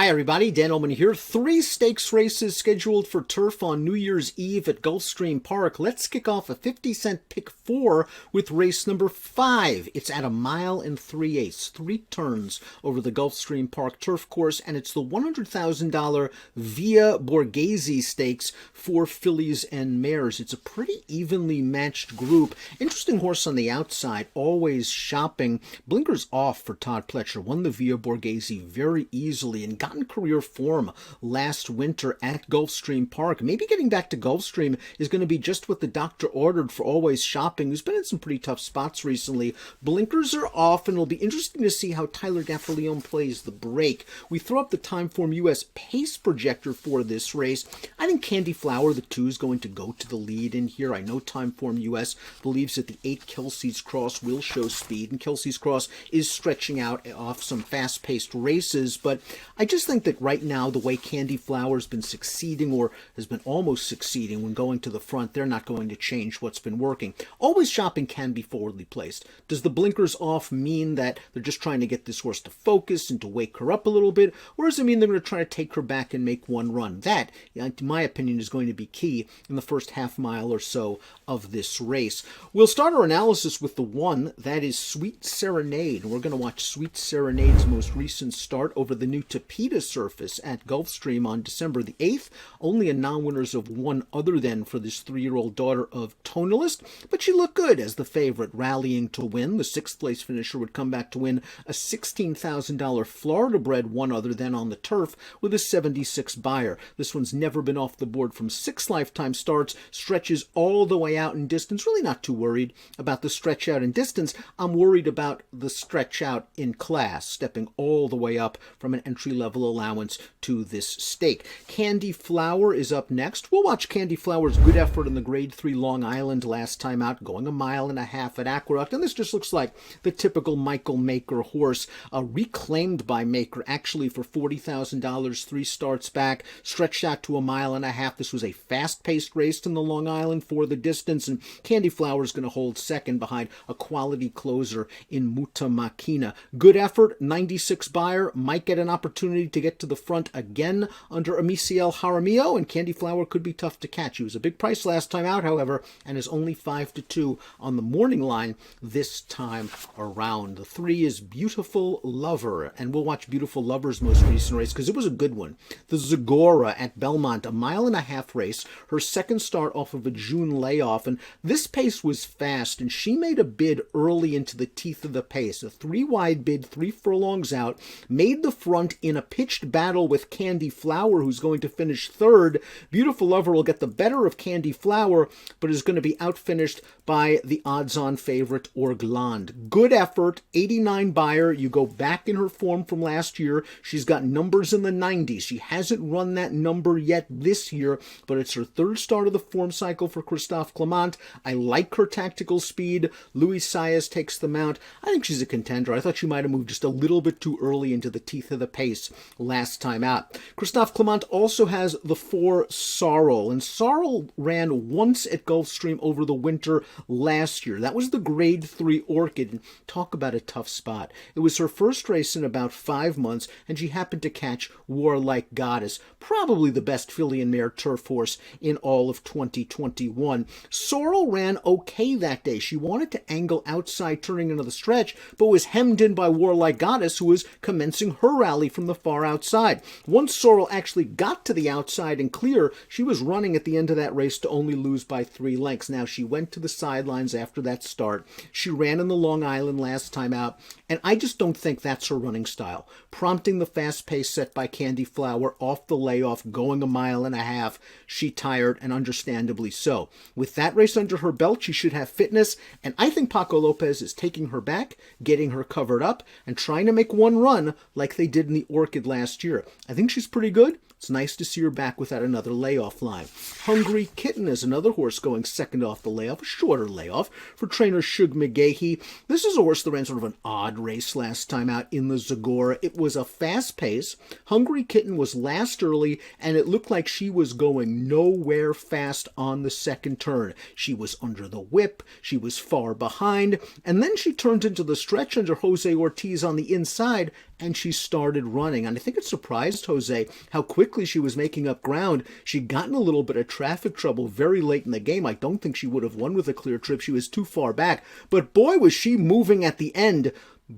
everybody, Dan Illman here. 3 stakes races scheduled for turf on New Year's Eve at Gulfstream Park. Let's kick off a 50-cent pick 4 with race number 5. It's at 1 mile and 3/8, 3 turns over the Gulfstream Park turf course, and it's the $100,000 Via Borghese Stakes for fillies and mares. It's a pretty evenly matched group. Interesting horse on the outside, always shopping. Blinkers off for Todd Pletcher. Won the Via Borghese very easily and got in career form last winter at Gulfstream Park. Maybe getting back to Gulfstream is going to be just what the doctor ordered for Always Shopping, who's been in some pretty tough spots recently. Blinkers are off, and it'll be interesting to see how Tyler Gaffalione plays the break. We throw up the Timeform US pace projector for this race. I think Candy Flower, the 2, is going to go to the lead in here. I know Timeform US believes that the 8 Kelsey's Cross will show speed, and Kelsey's Cross is stretching out off some fast-paced races, but I just think that right now, the way Candy Flower's been succeeding, or has been almost succeeding when going to the front, they're not going to change what's been working. Always Shopping can be forwardly placed. Does the blinkers off mean that they're just trying to get this horse to focus and to wake her up a little bit, or does it mean they're going to try to take her back and make one run? That, in my opinion, is going to be key in the first half mile or so of this race. We'll start our analysis with the 1, that is Sweet Serenade. We're going to watch Sweet Serenade's most recent start over the new Tapeta surface at Gulfstream on December the 8th. Only a non-winners of 1 other than for this 3-year-old daughter of Tonalist, but she looked good as the favorite, rallying to win. The 6th place finisher would come back to win a $16,000 Florida-bred 1 other than on the turf with a 76 buyer. This one's never been off the board from 6 lifetime starts, stretches all the way out in distance. Really not too worried about the stretch out in distance. I'm worried about the stretch out in class, stepping all the way up from an entry-level allowance to this stake. Candy Flower is up next. We'll watch Candy Flower's good effort in the Grade 3 Long Island last time out, going 1.5 miles at Aqueduct, and this just looks like the typical Michael Maker horse, reclaimed by Maker actually for $40,000 3 starts back, stretched out to 1.5 miles. This was a fast-paced race in the Long Island for the distance, and Candy Flower is going to hold second behind a quality closer in Muta Makina. Good effort, 96 buyer, might get an opportunity to get to the front again under Amiciel Jaramillo, and Candy Flower could be tough to catch. He was a big price last time out, however, and is only 5-2 on the morning line this time around. The 3 is Beautiful Lover, and we'll watch Beautiful Lover's most recent race because it was a good one. The Zagora at Belmont, 1.5 mile race, her second start off of a June layoff, and this pace was fast, and she made a bid early into the teeth of the pace. A 3-wide bid, 3 furlongs out, made the front in a pitched battle with Candy Flower, who's going to finish 3rd. Beautiful Lover will get the better of Candy Flower, but is going to be outfinished by the odds-on favorite Orgland. Good effort, 89 buyer. You go back in her form from last year. She's got numbers in the 90s. She hasn't run that number yet this year, but it's her 3rd start of the form cycle for Christophe Clement. I like her tactical speed. Luis Saez takes the mount. I think she's a contender. I thought she might have moved just a little bit too early into the teeth of the pace last time out. Christophe Clement also has the 4 Sorrel, and Sorrel ran once at Gulfstream over the winter last year. That was the Grade 3 Orchid, and talk about a tough spot. It was her first race in about 5 months, and she happened to catch Warlike Goddess, probably the best filly and mare turf horse in all of 2021. Sorrel ran okay that day. She wanted to angle outside turning into the stretch, but was hemmed in by Warlike Goddess, who was commencing her rally from the far outside. Once Sorrel actually got to the outside and clear, she was running at the end of that race to only lose by 3 lengths. Now, she went to the sidelines after that start. She ran in the Long Island last time out, and I just don't think that's her running style. Prompting the fast pace set by Candy Flower off the layoff, going 1.5 miles, she tired, and understandably so. With that race under her belt, she should have fitness, and I think Paco Lopez is taking her back, getting her covered up, and trying to make one run like they did in the Orchid last year. I think she's pretty good. It's nice to see her back without another layoff line. Hungry Kitten is another horse going second off the layoff, a shorter layoff for trainer Shug McGahee. This is a horse that ran sort of an odd race last time out in the Zagora. It was a fast pace. Hungry Kitten was last early, and it looked like she was going nowhere fast on the second turn. She was under the whip, she was far behind, and then she turned into the stretch under Jose Ortiz on the inside, and she started running. And I think it surprised Jose how quickly she was making up ground. She'd gotten a little bit of traffic trouble very late in the game. I don't think she would have won with a clear trip. She was too far back. But boy, was she moving at the end.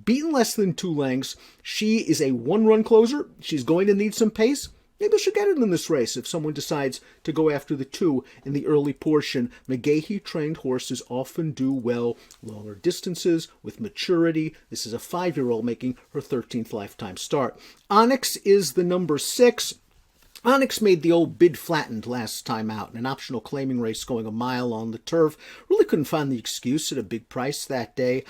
Beaten less than 2 lengths. She is a 1-run closer. She's going to need some pace. Maybe she'll get it in this race if someone decides to go after the 2 in the early portion. McGahee-trained horses often do well longer distances with maturity. This is a 5-year-old making her 13th lifetime start. Onyx is the number 6. Onyx made the old bid flattened last time out in an optional claiming race going a mile on the turf. Really couldn't find the excuse at a big price that day.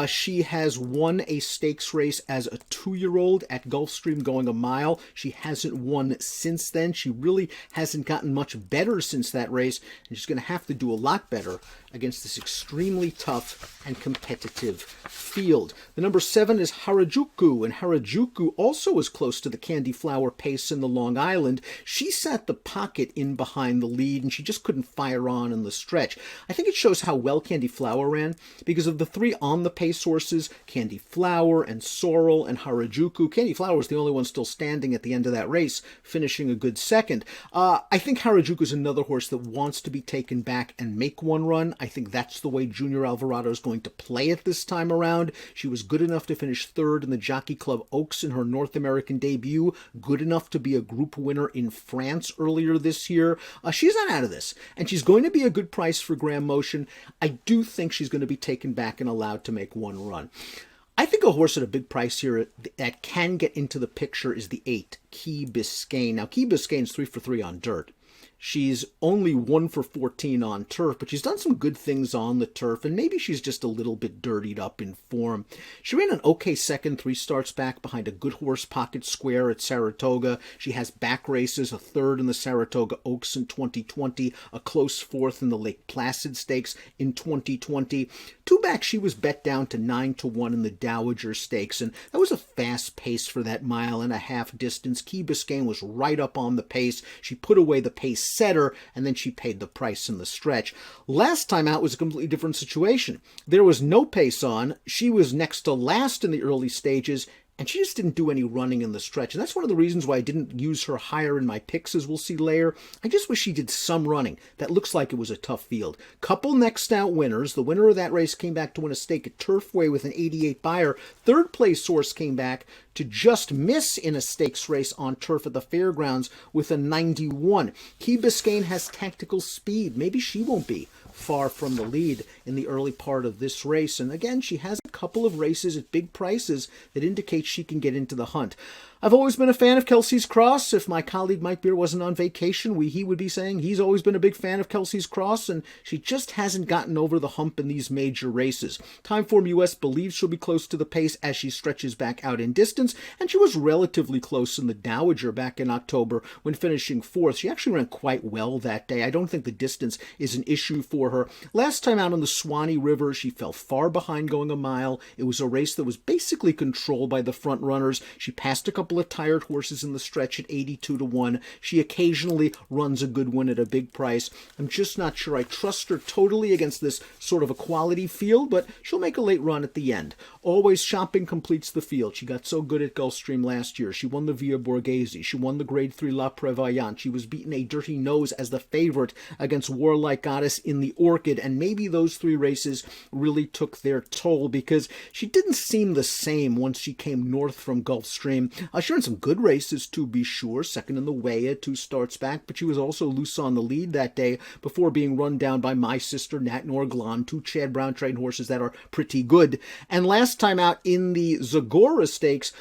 She has won a stakes race as a 2-year-old at Gulfstream going a mile. She hasn't won since then. She really hasn't gotten much better since that race, and she's going to have to do a lot better against this extremely tough and competitive field. The number 7 is Harajuku, and Harajuku also was close to the Candy Flower pace in the Long Island. She sat the pocket in behind the lead, and she just couldn't fire on in the stretch. I think it shows how well Candy Flower ran, because of the 3 on-the-pace horses, Candy Flower and Sorrel and Harajuku, Candy Flower was the only one still standing at the end of that race, finishing a good second. I think Harajuku is another horse that wants to be taken back and make one run. I think that's the way Junior Alvarado is going to play it this time around. She was good enough to finish 3rd in the Jockey Club Oaks in her North American debut, good enough to be a group winner in France earlier this year. She's not out of this, and she's going to be a good price for Graham Motion. I do think she's going to be taken back and allowed to make one run. I think a horse at a big price here that can get into the picture is the 8, Key Biscayne. Now, Key Biscayne's 3 for 3 on dirt. She's only 1 for 14 on turf, but she's done some good things on the turf, and maybe she's just a little bit dirtied up in form. She ran an okay second 3 starts back behind a good horse, Pocket Square at Saratoga. She has back races, a 3rd in the Saratoga Oaks in 2020, a close 4th in the Lake Placid Stakes in 2020. 2 back, she was bet down to 9-1 in the Dowager Stakes, and that was a fast pace for that 1.5-mile distance. Key Biscayne was right up on the pace. She put away the pace setter, and then she paid the price in the stretch. Last time out was a completely different situation. There was no pace on. She was next to last in the early stages, and she just didn't do any running in the stretch. And that's one of the reasons why I didn't use her higher in my picks, as we'll see later. I just wish she did some running. That looks like it was a tough field. Couple next out winners. The winner of that race came back to win a stake at Turfway with an 88 buyer. 3rd place horse came back to just miss in a stakes race on turf at the fairgrounds with a 91. Key Biscayne has tactical speed. Maybe she won't be far from the lead in the early part of this race. And again, she has a couple of races at big prices that indicate she can get into the hunt. I've always been a fan of Kelsey's Cross. If my colleague Mike Beer wasn't on vacation, he would be saying he's always been a big fan of Kelsey's Cross, and she just hasn't gotten over the hump in these major races. Timeform US believes she'll be close to the pace as she stretches back out in distance, and she was relatively close in the Dowager back in October when finishing 4th. She actually ran quite well that day. I don't think the distance is an issue for her. Last time out on the Swanee River, she fell far behind going a mile. It was a race that was basically controlled by the front runners. She passed a couple of tired horses in the stretch at 82-1. She occasionally runs a good one at a big price. I'm just not sure I trust her totally against this sort of a quality field, but she'll make a late run at the end. Always Shopping completes the field. She got so good at Gulfstream last year. She won the Via Borghese. She won the Grade 3 La Prevoyante. She was beaten a dirty nose as the favorite against Warlike Goddess in the Orchid, and maybe those 3 races really took their toll because she didn't seem the same once she came north from Gulfstream. She ran some good races, to be sure. Second in the Weah, 2 starts back, but she was also loose on the lead that day before being run down by My Sister, Nat Norglan, 2 Chad Brown trained horses that are pretty good. And last time out in the Zagora Stakes,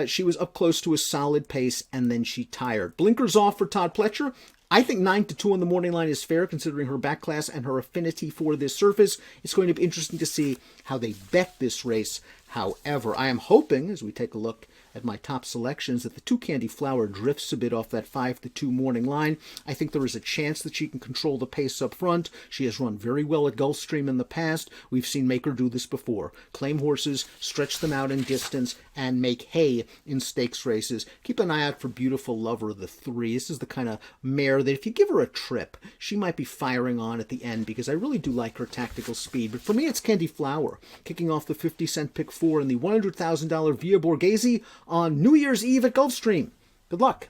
she was up close to a solid pace, and then she tired. Blinkers off for Todd Pletcher. I think 9-2 on the morning line is fair, considering her back class and her affinity for this surface. It's going to be interesting to see how they bet this race. However, I am hoping, as we take a look at my top selections that the 2 Candy Flower drifts a bit off that 5-2 morning line. I think there is a chance that she can control the pace up front. She has run very well at Gulfstream in the past. We've seen make her do this before. Claim horses, stretch them out in distance, and make hay in stakes races. Keep an eye out for Beautiful Lover, the 3. This is the kind of mare that if you give her a trip, she might be firing on at the end, because I really do like her tactical speed. But for me, it's Candy Flower, kicking off the 50-cent pick 4 in the $100,000 Via Borghese on New Year's Eve at Gulfstream. Good luck.